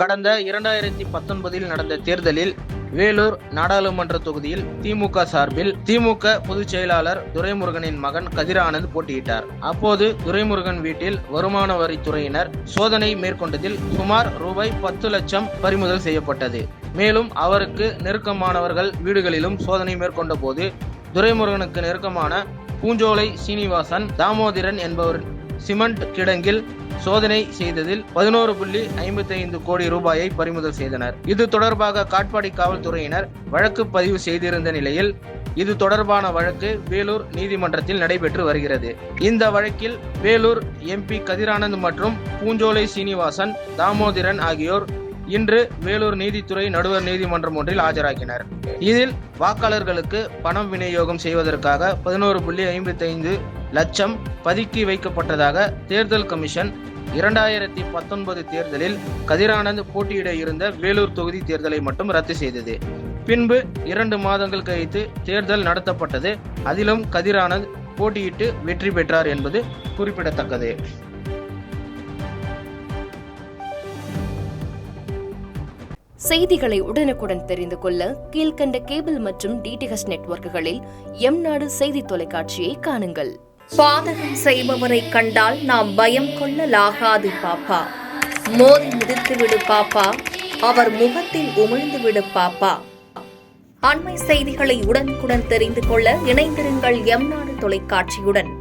கடந்த 2019 நடந்த தேர்தலில் வேலூர் நாடாளுமன்ற தொகுதியில் திமுக சார்பில் திமுக பொதுச் செயலாளர் துரைமுருகனின் மகன் கதிரானந்த் போட்டியிட்டார். அப்போது துரைமுருகன் வீட்டில் வருமான வரித்துறையினர் சோதனை மேற்கொண்டதில் சுமார் ரூபாய் 10 லட்சம் பறிமுதல் செய்யப்பட்டது. மேலும் அவருக்கு நெருக்கமானவர்கள் வீடுகளிலும் சோதனை மேற்கொண்ட போது துரைமுருகனுக்கு நெருக்கமான பூஞ்சோலை சீனிவாசன், தாமோதரன் என்பவர் சிமெண்ட் கிடங்கில் சோதனை செய்ததில் 11.55 கோடி ரூபாயை பறிமுதல் செய்தனர். இது தொடர்பாக காட்பாடி காவல்துறையினர் வழக்கு பதிவு செய்திருந்த நிலையில் இது தொடர்பான வழக்கு வேலூர் நீதிமன்றத்தில் நடைபெற்று வருகிறது. இந்த வழக்கில் வேலூர் MP கதிரானந்த் மற்றும் பூஞ்சோலை சீனிவாசன், தாமோதரன் ஆகியோர் இன்று வேலூர் நீதித்துறை நடுவர் நீதிமன்றம் ஒன்றில் ஆஜராகினர். இதில் வாக்காளர்களுக்கு பணம் விநியோகம் செய்வதற்காக 11.55 லட்சம் பதுக்கி வைக்கப்பட்டதாக தேர்தல் கமிஷன் 2019 தேர்தலில் கதிரானந்த் போட்டியிட இருந்த வேலூர் தொகுதி தேர்தலை மட்டும் ரத்து செய்தது. பின்பு 2 மாதங்கள் கழித்து தேர்தல் நடத்தப்பட்டது. அதிலும் கதிரானந்த் போட்டியிட்டு வெற்றி பெற்றார் என்பது குறிப்பிடத்தக்கது. செய்திகளை உடனுக்குடன் தெரிந்து கொள்ள கீழ்கண்ட கேபிள் மற்றும் DTH நெட்வொர்க்குகளில் எம்நாடு செய்தி தொலைக்காட்சியை காணுங்கள். பாதகம் செய்பவரை கண்டால் நாம் பயம் கொள்ளலாகாது பாப்பா. மோதி மிதித்துவிடு பாப்பா, அவர் முகத்தில் உமிழ்ந்துவிடு பாப்பா. அண்மை செய்திகளை உடனுக்குடன் தெரிந்து கொள்ள இணைந்திருங்கள் எம்நாடு தொலைக்காட்சியுடன்.